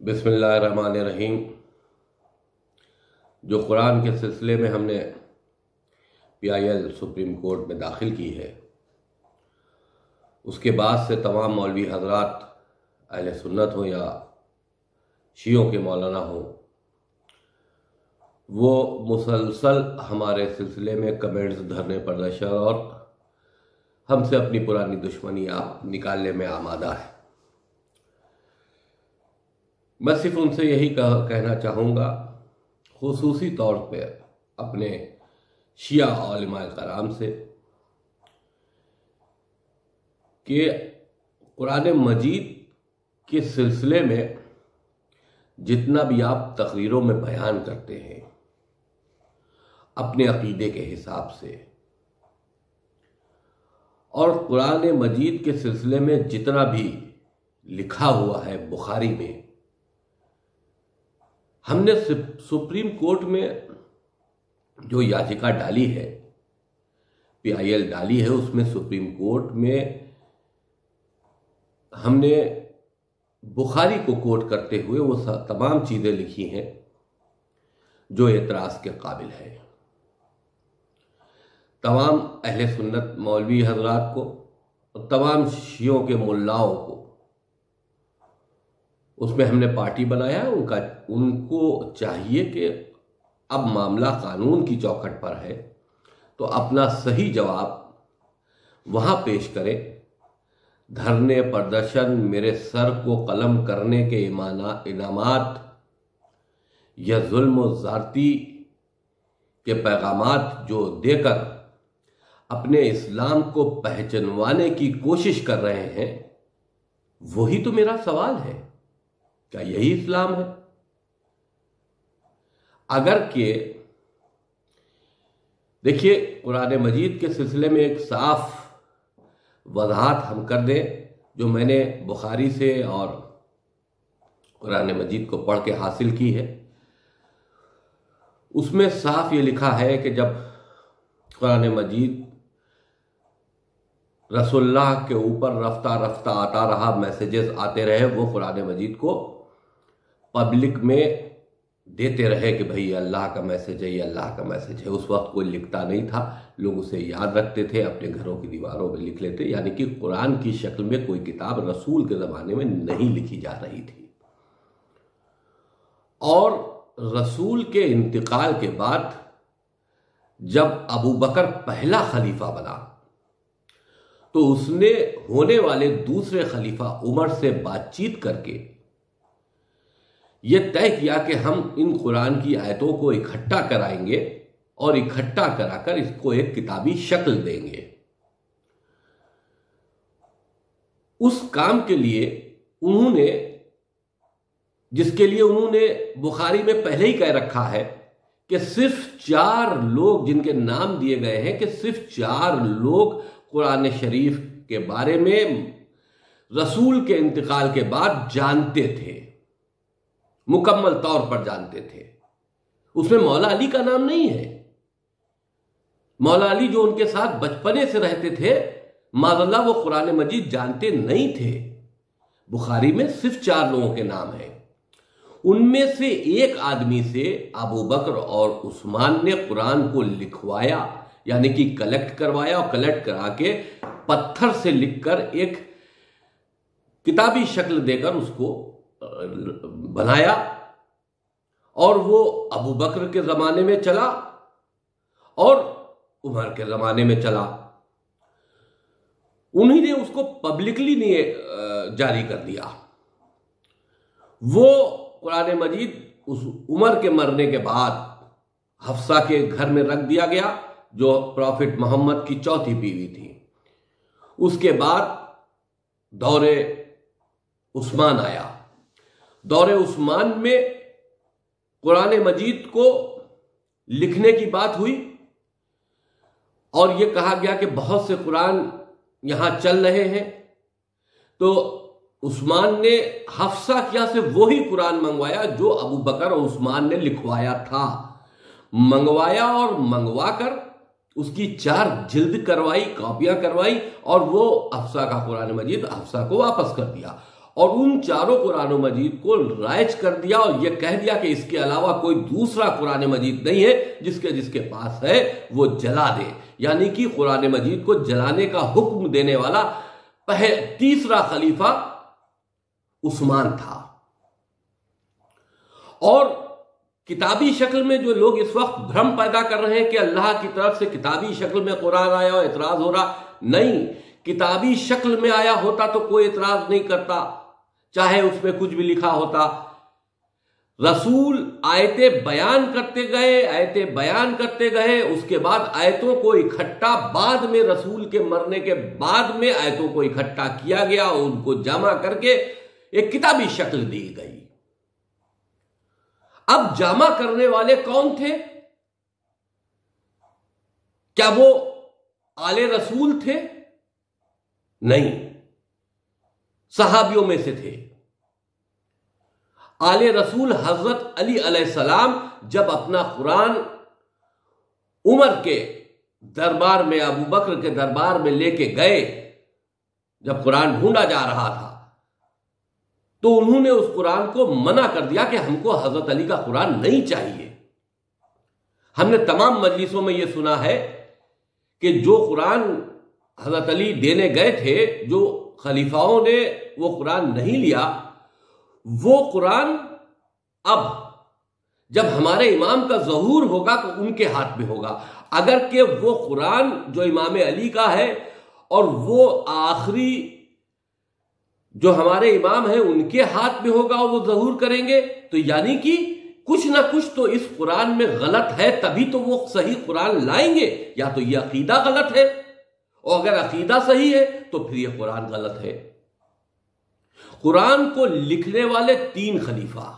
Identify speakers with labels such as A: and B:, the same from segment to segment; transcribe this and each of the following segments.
A: بسم اللہ الرحمن الرحیم۔ جو قرآن کے سلسلے میں ہم نے PIL سپریم کورٹ میں داخل کی ہے، اس کے بعد سے تمام مولوی حضرات اہل سنت ہوں یا شیعوں کے مولانا ہوں، وہ مسلسل ہمارے سلسلے میں کمنٹس دھرنے پر نشر اور ہم سے اپنی پرانی دشمنی نکالنے میں آمادہ ہے۔ میں صرف ان سے یہی کہنا چاہوں گا، خصوصی طور پہ اپنے شیعہ علماء کرام سے، کہ قرآن مجید کے سلسلے میں جتنا بھی آپ تقریروں میں بیان کرتے ہیں اپنے عقیدے کے حساب سے، اور قرآن مجید کے سلسلے میں جتنا بھی لکھا ہوا ہے بخاری میں، ہم نے سپریم کورٹ میں جو یاچکا ڈالی ہے، PIL ڈالی ہے، اس میں سپریم کورٹ میں ہم نے بخاری کو کوٹ کرتے ہوئے وہ تمام چیزیں لکھی ہیں جو اعتراض کے قابل ہے۔ تمام اہل سنت مولوی حضرات کو اور تمام شیعوں کے ملاؤں کو اس میں ہم نے پارٹی بنایا ہے۔ ان کو چاہیے کہ اب معاملہ قانون کی چوکھٹ پر ہے تو اپنا صحیح جواب وہاں پیش کرے۔ دھرنے، پردرشن، میرے سر کو قلم کرنے کے انعامات یا ظلم و زیادتی کے پیغامات جو دے کر اپنے اسلام کو پہچنوانے کی کوشش کر رہے ہیں، وہی تو میرا سوال ہے، کیا یہی اسلام ہے؟ اگر کہ دیکھیے، قرآن مجید کے سلسلے میں ایک صاف وضاحت ہم کر دیں، جو میں نے بخاری سے اور قرآن مجید کو پڑھ کے حاصل کی ہے۔ اس میں صاف یہ لکھا ہے کہ جب قرآن مجید رسول اللہ کے اوپر رفتہ رفتہ آتا رہا، میسیجز آتے رہے، وہ قرآن مجید کو پبلک میں دیتے رہے کہ بھئی یہ اللہ کا میسیج ہے، یہ اللہ کا میسیج ہے۔ اس وقت کوئی لکھتا نہیں تھا، لوگ اسے یاد رکھتے تھے، اپنے گھروں کی دیواروں میں لکھ لیتے، یعنی کہ قرآن کی شکل میں کوئی کتاب رسول کے زمانے میں نہیں لکھی جا رہی تھی۔ اور رسول کے انتقال کے بعد جب ابو بکر پہلا خلیفہ بنا تو اس نے ہونے والے دوسرے خلیفہ عمر سے بات چیت کر کے یہ طے کیا کہ ہم ان قرآن کی آیتوں کو اکٹھا کرائیں گے اور اکٹھا کرا کر اس کو ایک کتابی شکل دیں گے۔ اس کام کے لیے جس کے لیے انہوں نے بخاری میں پہلے ہی کہہ رکھا ہے کہ صرف 4 لوگ جن کے نام دیے گئے ہیں، کہ صرف 4 لوگ قرآن شریف کے بارے میں رسول کے انتقال کے بعد جانتے تھے، مکمل طور پر جانتے تھے۔ اس میں مولا علی کا نام نہیں ہے۔ مولا علی جو ان کے ساتھ بچپنے سے رہتے تھے، معاذ اللہ وہ قرآن مجید جانتے نہیں تھے۔ بخاری میں صرف 4 لوگوں کے نام ہیں۔ ان میں سے ایک آدمی سے ابو بکر اور عثمان نے قرآن کو لکھوایا، یعنی کہ کلیکٹ کروایا، اور کلیکٹ کرا کے پتھر سے لکھ کر ایک کتابی شکل دے کر اس کو بنایا، اور وہ ابو بکر کے زمانے میں چلا اور عمر کے زمانے میں چلا۔ انہی نے اس کو پبلکلی نہیں جاری کر دیا۔ وہ قرآن مجید اس عمر کے مرنے کے بعد حفصہ کے گھر میں رکھ دیا گیا، جو پروفٹ محمد کی چوتھی بیوی تھی۔ اس کے بعد دور عثمان آیا۔ دور عثمان میں قرآن مجید کو لکھنے کی بات ہوئی اور یہ کہا گیا کہ بہت سے قرآن یہاں چل رہے ہیں، تو عثمان نے حفصہ کیا سے وہی قرآن منگوایا جو ابو بکر اور عثمان نے لکھوایا تھا۔ منگوایا اور منگوا کر اس کی 4 جلد کروائی، کاپیاں کروائی، اور وہ حفصہ کا قرآن مجید حفصہ کو واپس کر دیا۔ اور ان چاروں قرآن مجید کو رائج کر دیا اور یہ کہہ دیا کہ اس کے علاوہ کوئی دوسرا قرآن مجید نہیں ہے، جس کے پاس ہے وہ جلا دے، یعنی کہ قرآن مجید کو جلانے کا حکم دینے والا تیسرا خلیفہ عثمان تھا۔ اور کتابی شکل میں جو لوگ اس وقت بھرم پیدا کر رہے ہیں کہ اللہ کی طرف سے کتابی شکل میں قرآن آیا اور اعتراض ہو رہا، نہیں، کتابی شکل میں آیا ہوتا تو کوئی اعتراض نہیں کرتا، چاہے اس میں کچھ بھی لکھا ہوتا۔ رسول آیتیں بیان کرتے گئے، اس کے بعد آیتوں کو اکٹھا بعد میں رسول کے مرنے کے بعد میں آیتوں کو اکٹھا کیا گیا اور ان کو جمع کر کے ایک کتابی شکل دی گئی۔ اب جمع کرنے والے کون تھے؟ کیا وہ آل رسول تھے؟ نہیں، صحابیوں میں سے تھے۔ آل رسول حضرت علی علیہ السلام جب اپنا قرآن عمر کے دربار میں، ابو بکر کے دربار میں لے کے گئے، جب قرآن ڈھونڈا جا رہا تھا تو انہوں نے اس قرآن کو منع کر دیا کہ ہم کو حضرت علی کا قرآن نہیں چاہیے۔ ہم نے تمام مجلسوں میں یہ سنا ہے کہ جو قرآن حضرت علی دینے گئے تھے، جو خلیفاؤں نے وہ قرآن نہیں لیا، وہ قرآن اب جب ہمارے امام کا ظہور ہوگا تو ان کے ہاتھ میں ہوگا۔ اگر کہ وہ قرآن جو امام علی کا ہے اور وہ آخری جو ہمارے امام ہیں ان کے ہاتھ میں ہوگا اور وہ ظہور کریں گے، تو یعنی کہ کچھ نہ کچھ تو اس قرآن میں غلط ہے، تبھی تو وہ صحیح قرآن لائیں گے۔ یا تو یہ عقیدہ غلط ہے، اور اگر عقیدہ صحیح ہے تو پھر یہ قرآن غلط ہے۔ قرآن کو لکھنے والے 3 خلیفہ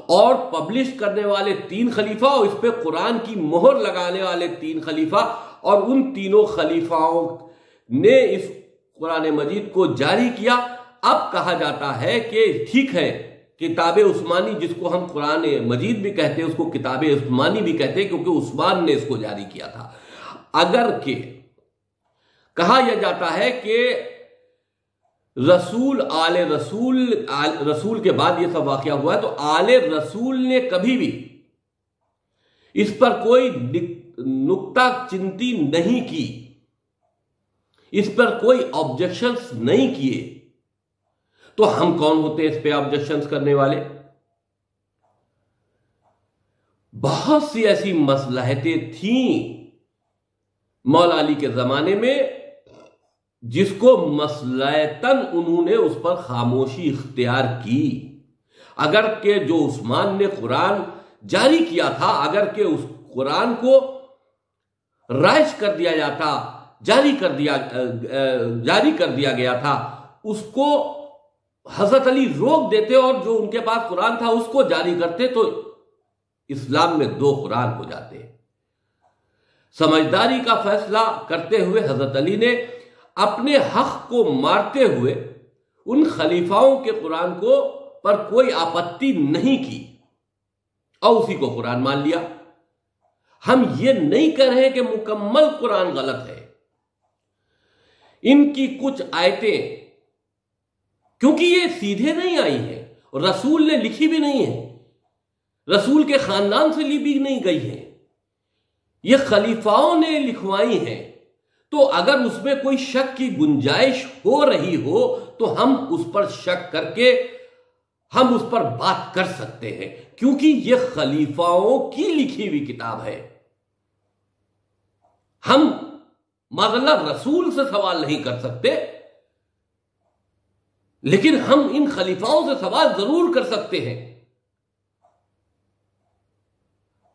A: اور پبلش کرنے والے 3 خلیفہ اور اس پہ قرآن کی مہر لگانے والے 3 خلیفہ، اور ان تینوں خلیفاؤں نے اس قرآن مجید کو جاری کیا۔ اب کہا جاتا ہے کہ ٹھیک ہے، کتاب عثمانی جس کو ہم قرآن مجید بھی کہتے ہیں، اس کو کتاب عثمانی بھی کہتے ہیں کیونکہ عثمان نے اس کو جاری کیا تھا۔ اگر کہ کہا یہ جاتا ہے کہ رسول کے بعد یہ سب واقعہ ہوا ہے، تو آل رسول نے کبھی بھی اس پر کوئی نکتہ چنتی نہیں کی، اس پر کوئی آبجیکشنز نہیں کیے، تو ہم کون ہوتے ہیں اس پہ آبجیکشنز کرنے والے؟ بہت سی ایسی مصلحتیں تھیں مولا علی کے زمانے میں جس کو مصلحتاً انہوں نے اس پر خاموشی اختیار کی۔ اگر کہ جو عثمان نے قرآن جاری کیا تھا، اگر کہ اس قرآن کو رائج کر دیا جاتا، جاری کر دیا گیا تھا، اس کو حضرت علی روک دیتے اور جو ان کے پاس قرآن تھا اس کو جاری کرتے، تو اسلام میں 2 قرآن ہو جاتے۔ سمجھداری کا فیصلہ کرتے ہوئے حضرت علی نے اپنے حق کو مارتے ہوئے ان خلیفاؤں کے قرآن کو پر کوئی آپتی نہیں کی اور اسی کو قرآن مان لیا۔ ہم یہ نہیں کہہ رہے کہ مکمل قرآن غلط ہے، ان کی کچھ آیتیں کیونکہ یہ سیدھے نہیں آئی ہیں، رسول نے لکھی بھی نہیں ہے، رسول کے خاندان سے لی بھی نہیں گئی ہیں، یہ خلیفاؤں نے لکھوائی ہیں، تو اگر اس میں کوئی شک کی گنجائش ہو رہی ہو تو ہم اس پر شک کر کے ہم اس پر بات کر سکتے ہیں، کیونکہ یہ خلیفاؤں کی لکھی ہوئی کتاب ہے۔ ہم معذاللہ رسول سے سوال نہیں کر سکتے، لیکن ہم ان خلیفاؤں سے سوال ضرور کر سکتے ہیں۔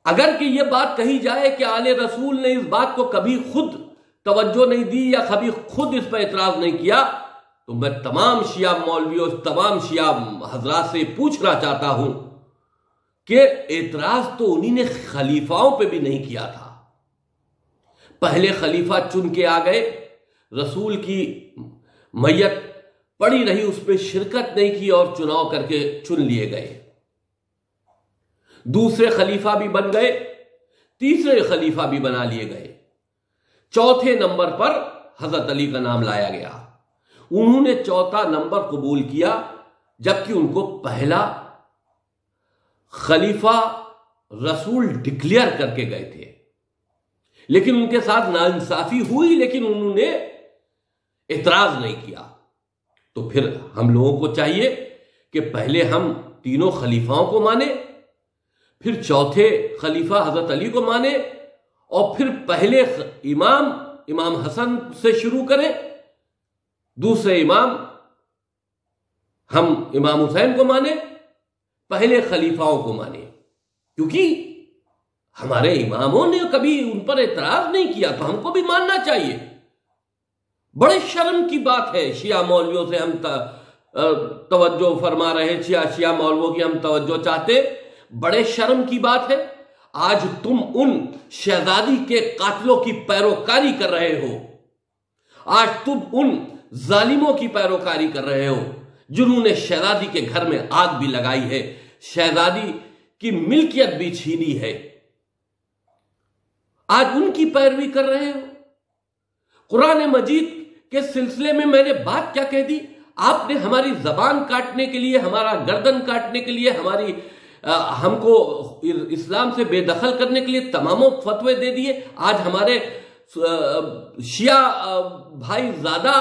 A: اگر کہ یہ بات کہی جائے کہ آل رسول نے اس بات کو کبھی خود توجہ نہیں دی یا کبھی خود اس پر اعتراض نہیں کیا، تو میں تمام شیعہ مولویوں، تمام شیعہ حضرات سے پوچھنا چاہتا ہوں کہ اعتراض تو انہی نے خلیفاؤں پہ بھی نہیں کیا تھا۔ پہلے خلیفہ چن کے آ گئے، رسول کی میت پڑی رہی، اس پہ شرکت نہیں کی اور چناؤ کر کے چن لیے گئے۔ دوسرے خلیفہ بھی بن گئے، تیسرے خلیفہ بھی بنا لیے گئے، چوتھے نمبر پر حضرت علی کا نام لایا گیا۔ انہوں نے چوتھا نمبر قبول کیا، جبکہ ان کو پہلا خلیفہ رسول ڈکلیئر کر کے گئے تھے، لیکن ان کے ساتھ ناانصافی ہوئی، لیکن انہوں نے اعتراض نہیں کیا۔ تو پھر ہم لوگوں کو چاہیے کہ پہلے ہم تینوں خلیفاؤں کو مانیں، پھر چوتھے خلیفہ حضرت علی کو مانیں، اور پھر پہلے امام حسن سے شروع کریں، دوسرے امام ہم امام حسین کو مانیں، پہلے خلیفاؤں کو مانیں، کیونکہ ہمارے اماموں نے کبھی ان پر اعتراض نہیں کیا، تو ہم کو بھی ماننا چاہیے۔ بڑے شرم کی بات ہے، شیعہ مولویوں سے ہم توجہ فرما رہے ہیں، شیعہ مولویوں کی ہم توجہ چاہتے، بڑے شرم کی بات ہے۔ آج تم ان شہزادی کے قاتلوں کی پیروکاری کر رہے ہو، آج تم ان ظالموں کی پیروکاری کر رہے ہو جنہوں نے شہزادی کے گھر میں آگ بھی لگائی ہے، شہزادی کی ملکیت بھی چھینی ہے، آج ان کی پیروی کر رہے ہو۔ قرآن مجید کے سلسلے میں میں نے بات کیا کہہ دی؟ آپ نے ہماری زبان کاٹنے کے لیے، ہمارا گردن کاٹنے کے لیے، ہم کو اسلام سے بے دخل کرنے کے لیے تمام فتوے دے دیے۔ آج ہمارے شیعہ بھائی زیادہ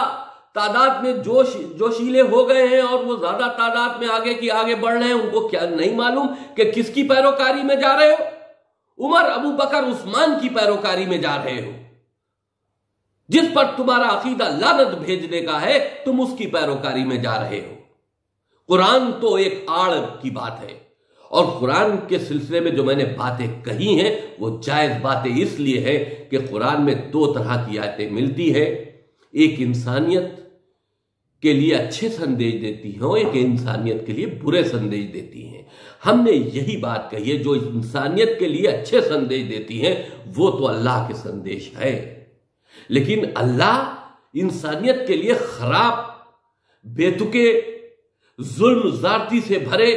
A: تعداد میں جوشیلے ہو گئے ہیں، اور وہ زیادہ تعداد میں آگے کی آگے بڑھ رہے ہیں، ان کو کیا نہیں معلوم کہ کس کی پیروکاری میں جا رہے ہو؟ عمر، ابو بکر، عثمان کی پیروکاری میں جا رہے ہو۔ جس پر تمہارا عقیدہ لعنت بھیجنے کا ہے، تم اس کی پیروکاری میں جا رہے ہو۔ قرآن تو ایک آڑ کی بات ہے، اور قرآن کے سلسلے میں جو میں نے باتیں کہی ہیں وہ جائز باتیں اس لیے ہیں کہ قرآن میں دو طرح کی آیتیں ملتی ہیں، ایک انسانیت کے لیے اچھے سندیش دیتی ہیں اور ایک انسانیت کے لیے برے سندیش دیتی ہیں۔ ہم نے یہی بات کہی ہے، جو انسانیت کے لیے اچھے سندیش دیتی ہیں وہ تو اللہ کے سندیش ہے، لیکن اللہ انسانیت کے لیے خراب، بےتکے، ظلم زیادتی سے بھرے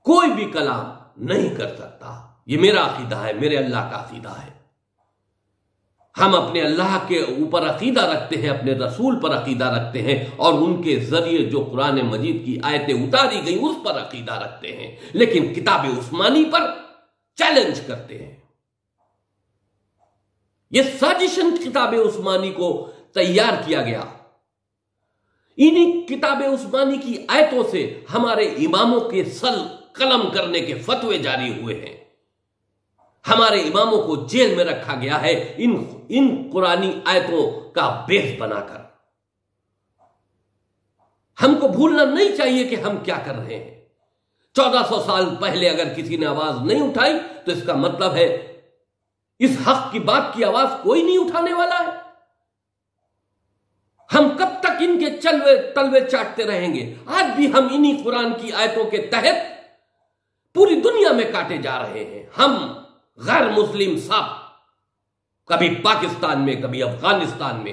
A: کوئی بھی کلام نہیں کر سکتا۔ یہ میرا عقیدہ ہے، میرے اللہ کا عقیدہ ہے۔ ہم اپنے اللہ کے اوپر عقیدہ رکھتے ہیں، اپنے رسول پر عقیدہ رکھتے ہیں، اور ان کے ذریعے جو قرآن مجید کی آیتیں اتاری گئیں اس پر عقیدہ رکھتے ہیں، لیکن کتاب عثمانی پر چیلنج کرتے ہیں۔ یہ سازشن کتاب عثمانی کو تیار کیا گیا، انہی کتاب عثمانی کی آیتوں سے ہمارے اماموں کے سل قلم کرنے کے فتوے جاری ہوئے ہیں، ہمارے اماموں کو جیل میں رکھا گیا ہے ان قرآنی آیتوں کا بیس بنا کر۔ ہم کو بھولنا نہیں چاہیے کہ ہم کیا کر رہے ہیں۔ 1400 سال پہلے اگر کسی نے آواز نہیں اٹھائی تو اس کا مطلب ہے اس حق کی بات کی آواز کوئی نہیں اٹھانے والا ہے۔ ہم کب تک ان کے تلوے چاٹتے رہیں گے؟ آج بھی ہم انہی قرآن کی آیتوں کے تحت پوری دنیا میں کاٹے جا رہے ہیں۔ ہم غیر مسلم سب کبھی پاکستان میں، کبھی افغانستان میں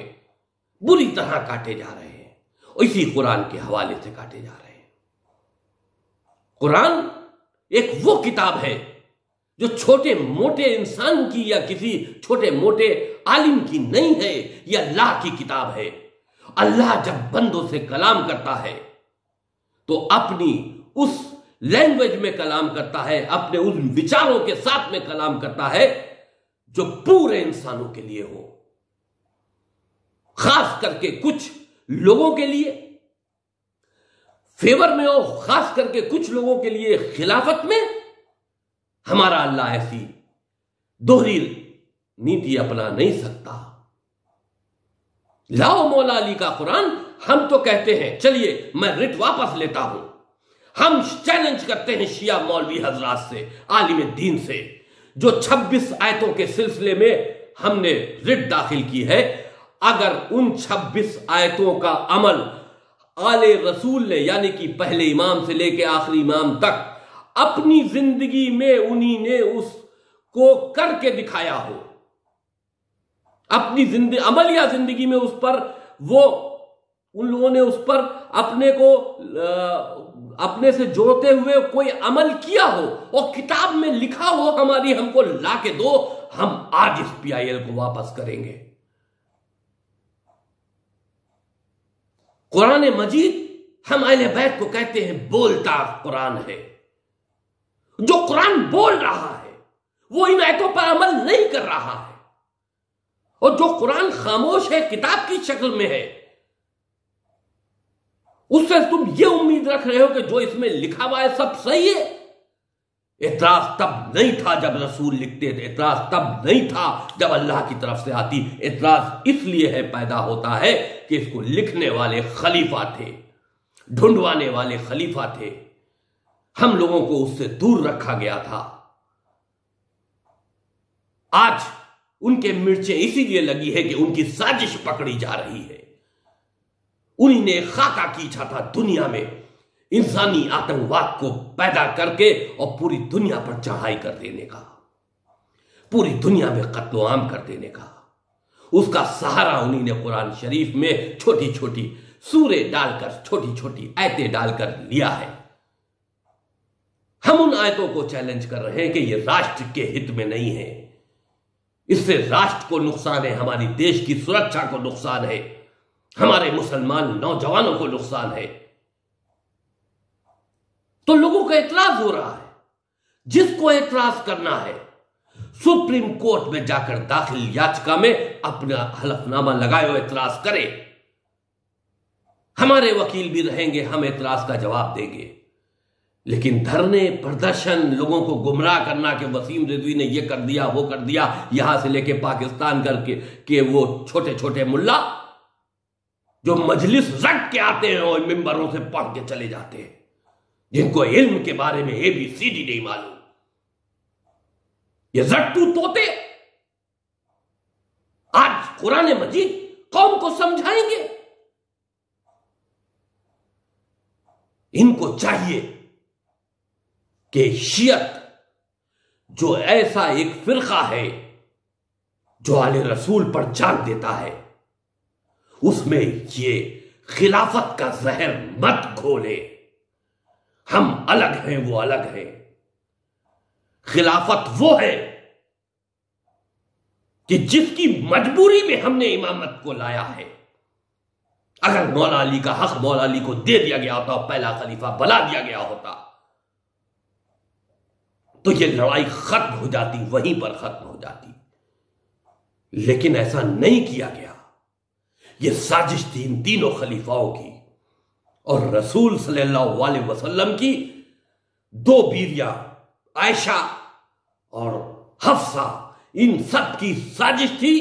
A: بری طرح کاٹے جا رہے ہیں، اور اسی قرآن کے حوالے سے کاٹے جا رہے ہیں۔ قرآن ایک وہ کتاب ہے جو چھوٹے موٹے انسان کی یا کسی چھوٹے موٹے عالم کی نہیں ہے، یہ اللہ کی کتاب ہے۔ اللہ جب بندوں سے کلام کرتا ہے تو اپنی اس لینگویج میں کلام کرتا ہے، اپنے ان وچاروں کے ساتھ میں کلام کرتا ہے جو پورے انسانوں کے لیے ہو، خاص کر کے کچھ لوگوں کے لیے فیور میں ہو، خاص کر کے کچھ لوگوں کے لیے خلافت میں۔ ہمارا اللہ ایسی دوہری نیتی اپنا نہیں سکتا۔ لاؤ مولا علی کا قرآن۔ ہم تو کہتے ہیں، چلیے میں رٹ واپس لیتا ہوں، ہم چیلنج کرتے ہیں شیعہ مولوی حضرات سے، عالم دین سے، جو 26 آیتوں کے سلسلے میں ہم نے رٹ داخل کی ہے، اگر ان 26 آیتوں کا عمل آل رسول نے، یعنی کہ پہلے امام سے لے کے آخری امام تک، اپنی زندگی میں انہی نے اس کو کر کے دکھایا ہو، اپنی عملیہ زندگی میں اس پر ان لوگوں نے اس پر اپنے سے جوڑتے ہوئے کوئی عمل کیا ہو اور کتاب میں لکھا ہو ہماری، ہم کو لا کے دو، ہم آج اس PIL کو واپس کریں گے۔ قرآن مجید ہم اہل بیت کو کہتے ہیں بولتا قرآن ہے. جو قرآن بول رہا ہے وہ ان آیتوں پر عمل نہیں کر رہا ہے، اور جو قرآن خاموش ہے، کتاب کی شکل میں ہے، اس سے تم یہ امید رکھ رہے ہو کہ جو اس میں لکھا ہوا ہے سب صحیح ہے. اعتراض تب نہیں تھا جب رسول لکھتے تھے، اعتراض تب نہیں تھا جب اللہ کی طرف سے آتی. اعتراض اس لیے ہے پیدا ہوتا ہے کہ اس کو لکھنے والے خلیفہ تھے، ڈھونڈوانے والے خلیفہ تھے. ہم لوگوں کو اس سے دور رکھا گیا تھا. آج ان کے مرچیں اسی لیے لگی ہے کہ ان کی سازش پکڑی جا رہی ہے. انہی نے خاکہ کیچھا تھا دنیا میں انسانی آتنکواد کو پیدا کر کے اور پوری دنیا پر چڑھائی کر دینے کا، پوری دنیا میں قتل و عام کر دینے کا. اس کا سہارا انہی نے قرآن شریف میں چھوٹی چھوٹی سورے ڈال کر، چھوٹی چھوٹی آیتیں ڈال کر لیا ہے. ہم ان آیتوں کو چیلنج کر رہے ہیں کہ یہ راشٹر کے ہت میں نہیں ہے. اس سے راشٹر کو نقصان ہے، ہماری دیش کی سرکشا کو نقصان ہے، ہمارے مسلمان نوجوانوں کو نقصان ہے. تو لوگوں کا اعتراض ہو رہا ہے. جس کو اعتراض کرنا ہے سپریم کورٹ میں جا کر داخل یاچکا میں اپنا حلف نامہ لگائے اور اعتراض کرے. ہمارے وکیل بھی رہیں گے، ہم اعتراض کا جواب دیں گے. لیکن دھرنے، پردرشن، لوگوں کو گمراہ کرنا کہ وسیم رضوی نے یہ کر دیا، وہ کر دیا، یہاں سے لے کے پاکستان کر کے کہ وہ چھوٹے چھوٹے ملا جو مجلس رکھ کے آتے ہیں اور ممبروں سے پڑھ کے چلے جاتے ہیں، جن کو علم کے بارے میں ABCD نہیں معلوم. یہ رٹو طوطے آج قرآن مجید قوم کو سمجھائیں گے. ان کو چاہیے کہ شیعت جو ایسا ایک فرقہ ہے جو آل رسول پر جان دیتا ہے، اس میں یہ خلافت کا زہر مت گھولے. ہم الگ ہیں، وہ الگ ہیں. خلافت وہ ہے کہ جس کی مجبوری میں ہم نے امامت کو لایا ہے. اگر مولا علی کا حق مولا علی کو دے دیا گیا ہوتا، پہلا خلیفہ بنا دیا گیا ہوتا، تو یہ لڑائی ختم ہو جاتی، وہیں پر ختم ہو جاتی. لیکن ایسا نہیں کیا گیا. یہ سازش تھی ان تینوں خلیفاؤں کی اور رسول صلی اللہ علیہ وسلم کی 2 بیویاں عائشہ اور حفصہ، ان سب کی سازش تھی.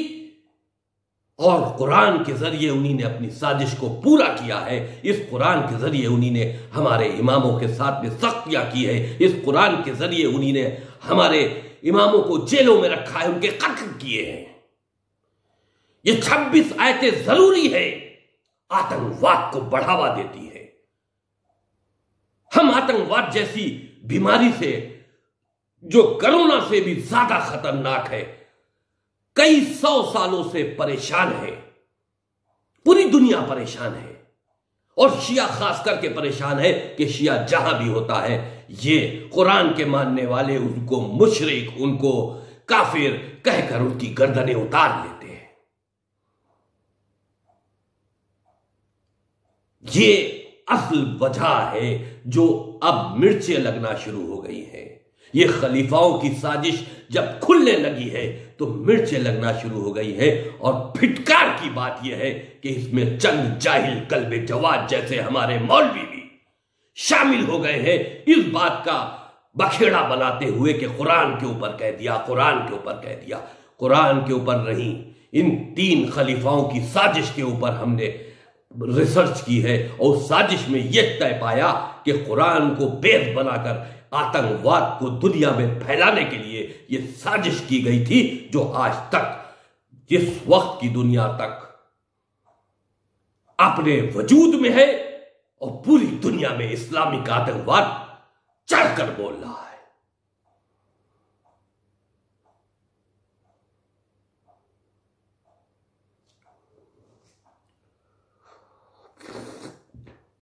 A: اور قرآن کے ذریعے انہی نے اپنی سازش کو پورا کیا ہے. اس قرآن کے ذریعے انہی نے ہمارے اماموں کے ساتھ میں سختیاں کی ہے. اس قرآن کے ذریعے انہی نے ہمارے اماموں کو جیلوں میں رکھا ہے، ان کے قتل کیے ہیں. یہ 26 آیتیں ضروری ہے، آتنکواد کو بڑھاوا دیتی ہے. ہم آتنکواد جیسی بیماری سے جو کرونا سے بھی زیادہ خطرناک ہے کئی 100 سالوں سے پریشان ہے. پوری دنیا پریشان ہے، اور شیعہ خاص کر کے پریشان ہے کہ شیعہ جہاں بھی ہوتا ہے یہ قرآن کے ماننے والے ان کو مشرک، ان کو کافر کہہ کر ان کی گردنیں اتار لیتے ہیں. یہ اصل وجہ ہے جو اب مرچیں لگنا شروع ہو گئی ہیں. یہ خلیفاؤں کی سازش جب کھلنے لگی ہے تو مرچیں لگنا شروع ہو گئی ہے. اور پھٹکار کی بات یہ ہے کہ اس میں چند جاہل قلب جواد جیسے ہمارے مولوی بھی شامل ہو گئے ہیں، اس بات کا بکھیڑا بناتے ہوئے کہ قرآن کے اوپر کہہ دیا، قرآن کے اوپر کہہ دیا. قرآن کے اوپر نہیں، ان 3 خلیفاؤں کی سازش کے اوپر ہم نے ریسرچ کی ہے، اور اس سازش میں یہ طے پایا کہ قرآن کو بیس بنا کر آتنکواد کو دنیا میں پھیلانے کے لیے یہ سازش کی گئی تھی، جو آج تک جس وقت کی دنیا تک اپنے وجود میں ہے اور پوری دنیا میں اسلامی آتنکواد چڑھ کر بول رہا ہے.